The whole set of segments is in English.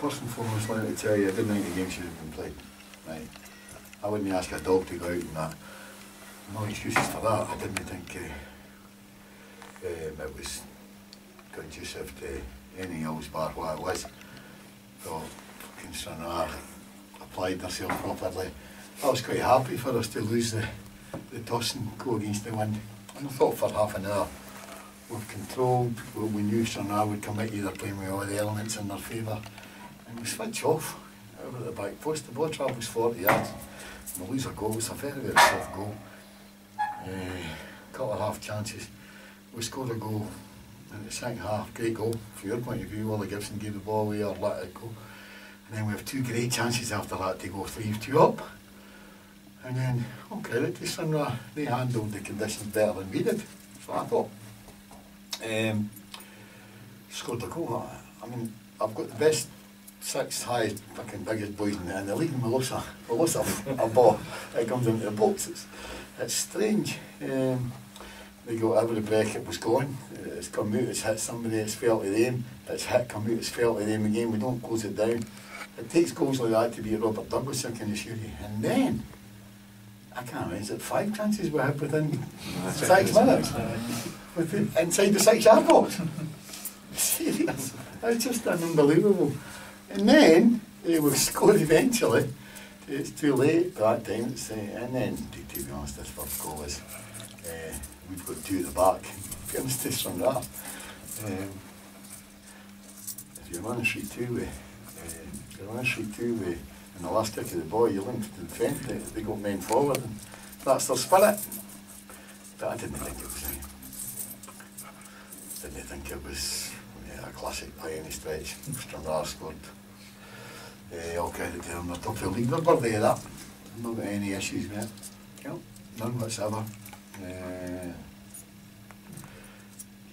first and foremost, let me tell you, I didn't think the game should have been played. Right. I wouldn't ask a dog to go out and that. No excuses for that. I didn't think it was conducive to anything else bar what it was. So, fucking Stranraer applied themselves properly. I was quite happy for us to lose the toss and go against the wind. And I thought for half an hour we've controlled, we knew Stranraer would come out either playing with all the elements in their favour. And we switch off over at the back post. The ball travels 40 yards. And we lose a goal. It's a very, very soft goal. Couple of half chances. We scored a goal in the second half. Great goal from your point of view. Wally Gibson gave the ball away or let it go. And then we have two great chances after that to go 3-2 up. And then, all credit to Stranraer, they handled the conditions better than we did. So I thought. Scored a goal. I mean, I've got the best 6 highest fucking biggest boys in the league, and we lost a ball. It comes into the box. It's strange. They go every break it was going. It's come out, it's hit somebody, it's fell to them. It's hit, come out, it's fell to them again. We don't close it down. It takes goals like that to be Robert Douglas, I can assure you. And then, I can't remember, is it 5 chances we had within 6 minutes? Inside the 6-yard box. Serious. It's just unbelievable. And then we scored eventually. It's too late by that time. And then, to be honest, this first goal is we've got 2 at the back. Fairness to Stranraer. If you're running straight 2 with in the last kick of the ball, you're linked to the defence. They got men forward, and that's their spirit. But I didn't think it was. Didn't think it was a classic by any stretch. Stranraer scored. All credit to them, they're top of the league. They're worthy of that. I've not got any issues with it. No, none whatsoever. You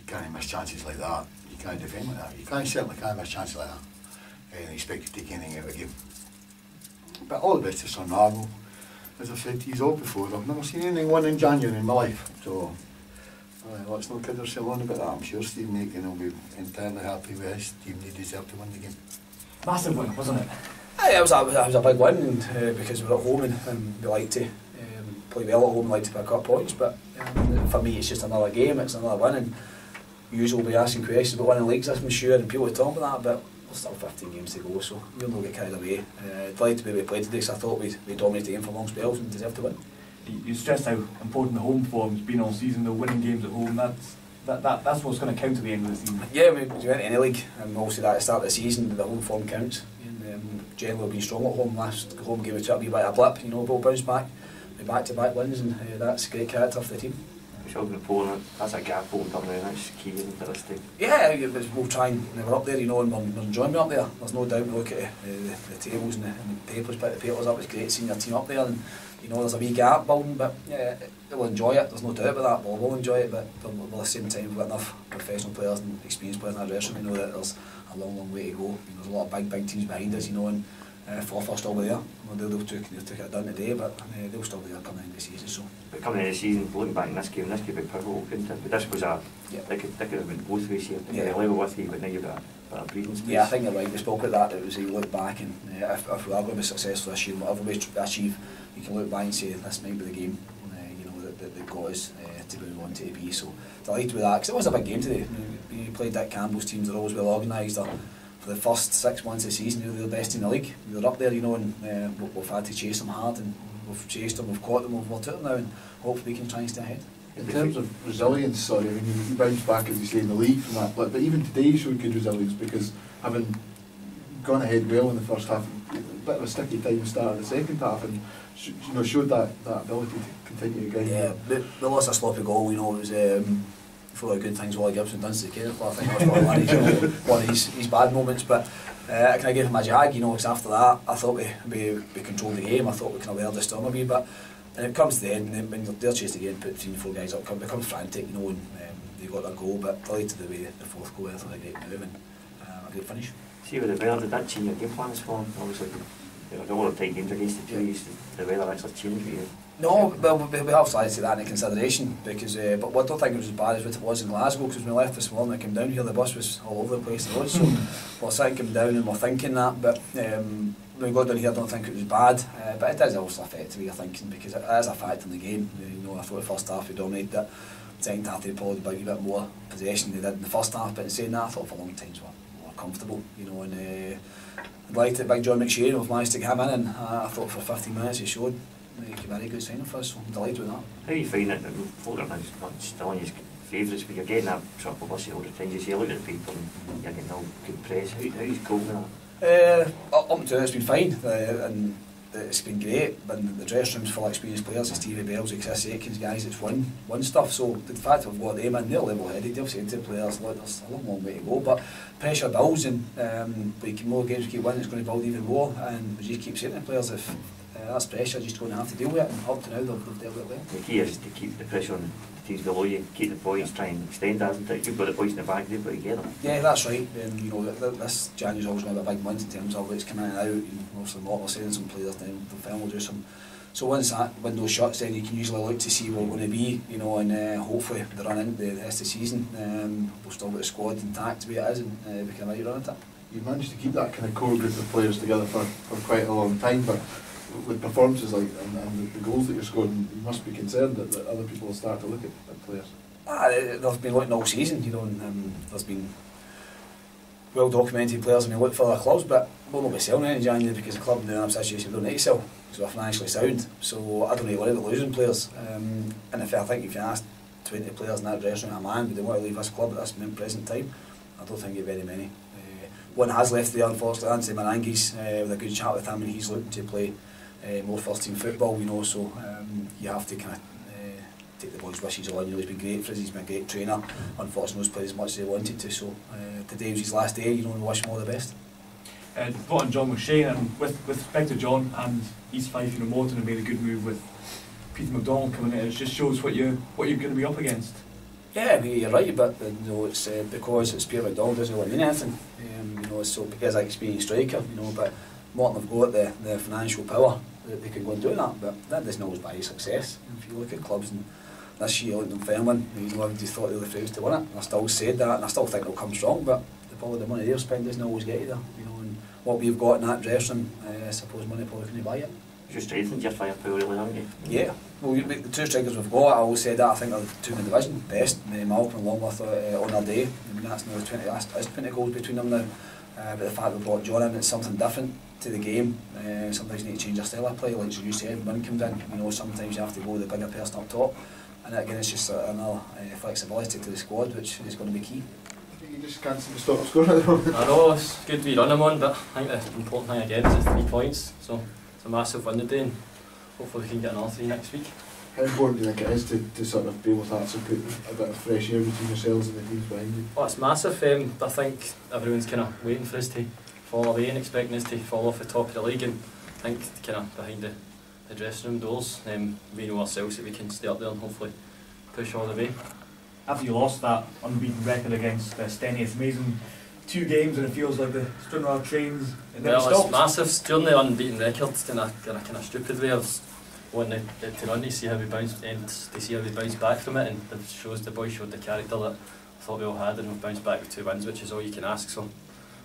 can't miss chances like that. You can't defend like that. Certainly can't miss chances like that and expect to take anything out of a game. But all the best to Stranraer. As I've said to you all before, I've never seen anything won in January in my life. So let's not kid ourselves on about that. I'm sure Stephen Aitken will be entirely happy with his team. They deserve to win the game. Massive win, wasn't it? Aye, it was a big win, and because we're at home and we like to play well at home, we like to pick up points. But for me, it's just another game. It's another win, and usually we'll be asking questions about winning leagues, I'm sure, and people will talk about that. But there's still 15 games to go, so we'll not get carried away. Delighted to be able to play today, because I thought we dominated the game for long spells and deserved to win. You stressed how important the home form's been all season. The winning games at home, that's what's going to count at the end of the season. Yeah, we went to any league, and obviously at the start of the season, the home form counts. And generally we've been strong at home. Last home game we took a wee bit of a blip, but we'll bounce back. We're back-to-back wins, and that's great character for the team. Showing the opponent, that's a gap opened up there, that's key into this team. Yeah, we'll try and we're up there, and we're enjoying being up there. There's no doubt. We look at the tables and the papers, pick the papers up. It's great seeing your team up there, and there's a wee gap building, but yeah, they'll enjoy it. There's no doubt about that. We'll enjoy it, but at the same time, we've got enough professional players and experienced players in that dressing room. We know that there's a long way to go. There's a lot of big teams behind us, and Forfar still be there. They took it down today, but they'll still be there coming into the season. So. But coming into the season, looking back in this game could be pivotal, couldn't it? But this was they could have been both ways here. They level with you, but now you've got a breathing space. Yeah, I think you're right. We spoke about that. It was you look back, and if we are going to be successful this year, whatever we achieve, you can look back and say this might be the game that got us to where we wanted to be. So delighted with that, because it was a big game today. You played Dick Campbell's teams; they're always well organised. For the first 6 months of the season, they're the best in the league. They're up there, and we've had to chase them hard, and we've chased them, we've caught them, we've took them now, and hopefully we can try and stay ahead. In terms of resilience, you bounced back, as you say, in the league from that, but even today you showed good resilience, because having gone ahead well in the first half, a bit of a sticky time start in the second half, and showed that ability to continue to grind. Yeah, we lost a sloppy goal. It was full of good things Wally Gibson done to the care. I think that was probably one of his bad moments, but I kind of gave him a jag, because after that I thought we controlled the game. I thought we kind of weathered the storm a wee bit, and it comes to the end, and when they're chased again, put 3 and 4 guys up, becomes frantic, and they got their goal, but delighted the way the fourth goal, I thought a great move and a great finish. See, with the weather, did that change your game plans for them? Obviously, there were a lot of tight games against the two. The weather actually changed for you. No, well, we have to take that into consideration because, but I don't think it was as bad as what it was in Glasgow, because when we left this morning, I came down here, the bus was all over the place, the road, so we're sitting coming down and we're thinking that, but when we got down here, I don't think it was bad, but it does also affect the way you're thinking, because it is a fact in the game. You know, I thought the first half we dominated it, second half they probably about a bit more possession than they did in the first half, but in saying that, I thought for long times were comfortable, you know, and I'd liked it, big John McShane, we've managed to get him in, and I thought for 15 minutes he showed a very good signing for us, so I'm delighted with that. How do you find it that Forfar now still on his favourites, but you're getting that sort of publicity all the time? You see, look at the people and you're getting all good press. How do you cope with that? Up to it, it's been fine, and it's been great, but the dressing room's full of experienced players, the Stevie Bells, the Chris Aitken's guys, it's won stuff, so the fact that we've got them in, they're level-headed, they've said to the players, look, there's a long way to go, but pressure builds, and the more games we keep winning, it's going to build even more, and we just keep saying to the players, if that's pressure, just going to have to deal with it, and up to now they've dealt with it well. The key is to keep the pressure on the teams below you, keep the points, try and extend that, isn't it? You've got the points in the bag, they've got to get them. Yeah, that's right. You know, this January's always going to be a big month in terms of what's coming in and out, and obviously Morton selling some players, then the firm will do some. So once that window shuts, then you can usually look to see what we're going to be, you know, and hopefully the run into the rest of the season, we'll still get the squad intact the way it is, and we can really run into it. You managed to keep that kind of core group of players together for quite a long time, but with performances like and the goals that you're scoring, you must be concerned that other people will start to look at players. They've been looking all season, you know, and there's been well documented players. I mean, look for other clubs, but we'll not be selling any in January because the club in a situation we don't need to sell, so we're financially sound. So I don't really worry about losing players. And I think if you ask 20 players in that dressing room, a man, would they want to leave this club at this present time? I don't think you have very many. One has left there, unfortunately, Anthony Manangi's, with a good chat with him, and he's looking to play more first team football, you know, so you have to kind of take the boys' wishes on. You know, he's been great for us, he's been a great trainer. Unfortunately, he's played as much as he wanted to, so today was his last day, you know, and we wish him all the best. Brought in John McShane, and with respect to John and East Fife, you know, Morton have made a good move with Peter McDonald coming in. It just shows what you're going to be up against. Yeah, I mean, you're right, but you know, it's because it's Peter McDonald doesn't really mean anything. You know, so because like experienced striker, you know, but Morton have got the financial power that they can go and do that, but that doesn't always buy success. If you look at clubs, and this year, like Dunfermline, you know, everybody thought they were the favourites to win it, and I still said that, and I still think they'll come strong, but the money they've spent doesn't always get you there, you know, and what we've got in that dressing room, I suppose money probably couldn't buy it. You've strengthened your firepower really, haven't you? Yeah, well, the two strikers we've got, I always said that, I think they're the two in the division, best, Malcolm and Longworth on their day. I mean, that's another 20 goals between them now, but the fact we brought John in, it's something different to the game. Sometimes you need to change your style of play, like you said, when comes in, you know, sometimes you have to go with the bigger person up top, and again it's just another flexibility to the squad, which is going to be key. You just can't seem to stop scoring at the moment. I know, it's good to be running on, but I think the important thing again is the 3 points, so it's a massive win today, and hopefully we can get another 3 next week. How important do you think it is to sort of be able to actually put a bit of fresh air between yourselves and the teams behind you? Well, it's massive. I think everyone's kind of waiting for us to fall away and expecting us to fall off the top of the league, and I think kind of behind the dressing room doors, we know ourselves that we can stay up there and hopefully push all the way. After you lost that unbeaten record against Steny, it's amazing. 2 games and it feels like the Stranraer trains never stopped. It's massive. During the unbeaten record, in a kind of stupid way, I was wanting to run to see how we bounce back from it, and the boys showed the character that I thought we all had, and we've bounced back with 2 wins, which is all you can ask. So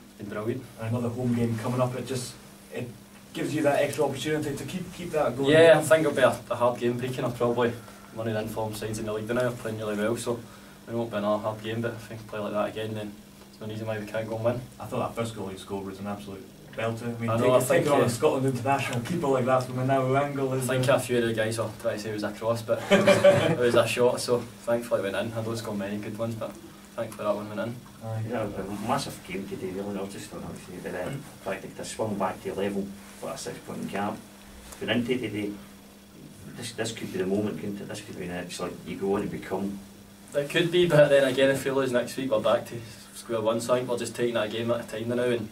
it's been brilliant. And another home game coming up. It gives you that extra opportunity to keep that going. Yeah, I think it'll be a hard game breaking. Probably one of the informed sides in the league now are playing really well, so it won't be another hard game. But if we can play like that again, then there's no reason why we can't go and win. I thought that first goal he scored was an absolute belter. I think taking on a Scotland international keeper like that from a narrow angle. I think a few of the guys were trying to say it was a cross, but it was a shot, so thankfully it went in. I know it's got many good ones, but thankfully that one went in. Yeah, a massive game today, really. I just don't know if you did practically to swung back to your level for a 6-point gap. But into today, this could be the moment, couldn't it? This could be next, like you go on and become. It could be, but then again, if we lose next week, we're back to square one. So I think we're just taking that game at a time now, and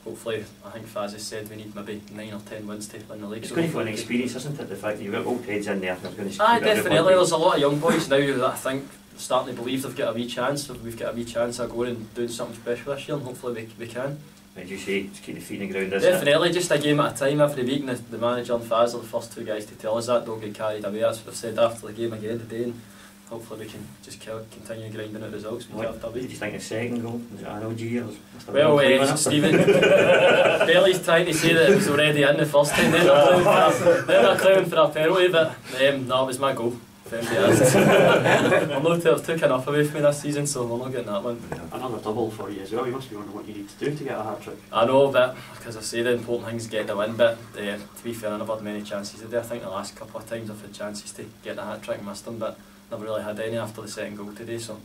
hopefully, I think Faz has said we need maybe 9 or 10 wins to win the league. It's going to be an experience, isn't it? The fact that you've got old heads in there, there's going to definitely. There's a lot of young boys now that I think are starting to believe they've got a wee chance. We've got a wee chance of going and doing something special this year, and hopefully we can. As you say, just keep the feet in the ground, isn't Definitely, just a game at a time every week, and the manager and Faz are the first two guys to tell us that. Don't get carried away. That's what I've said after the game again today, and hopefully we can just continue grinding out results week after What do week. you think of second goal? Was it RLG or Mr. Well, Stephen, Bailey's trying to say that it was already in the first time, then they're claiming for a penalty, but no, it was my goal. I'm not to have took enough away from me this season, so we're not getting that one. Another double for you as well. You must be wondering what you need to do to get a hat trick. I know, but because I say the important thing is get the win, but to be fair, I never had many chances today. I think the last couple of times I've had chances to get the hat trick and missed them, but never really had any after the second goal today, so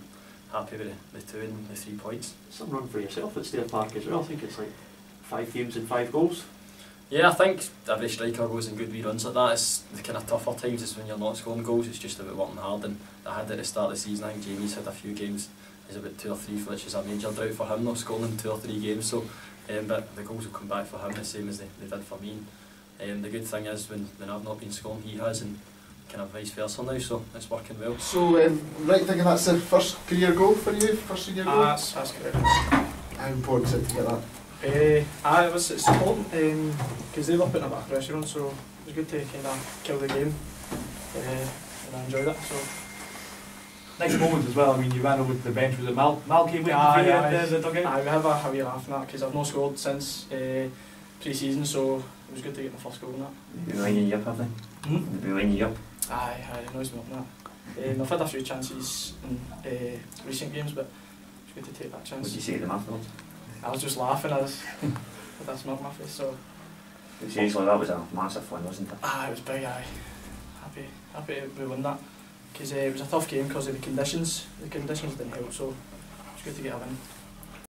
happy with the 2 and the 3 points. Some run for yourself at Stair Park as well. I think it's like 5 games and 5 goals. Yeah, I think every striker goes in good wee runs like that. It's the kind of tougher times is when you're not scoring goals. It's just about working hard, and I had at the start of the season. I think Jamie's had a few games. There's about 2 or 3, which is a major drought for him, not scoring in 2 or 3 games. So, but the goals will come back for him the same as they did for me. The good thing is when I've not been scoring, he has, and kind of vice versa now. So it's working well. So, right thinking that's the first career goal for you, first senior goal? That's correct. How important is it to get that? It's important because they were putting a bit of pressure on, so it was good to kind of kill the game, and I enjoyed it. So Nice moment as well. I mean, you ran over to the bench. Was it Mal came with the dugout? we have a wee laugh in that because I've not scored since pre-season, so it was good to get my first goal in that. They've been winding you up, have they? They've been winding you up. Aye, it annoys me up in that. I've had a few chances in recent games, but it's good to take that What chance. did you say to them afterwards? I was just laughing. I was with that smirk on my face, so Seriously, that was a massive one, wasn't it? it was big. Happy we won that because it was a tough game because of the conditions. The conditions didn't help, so it's good to get a win.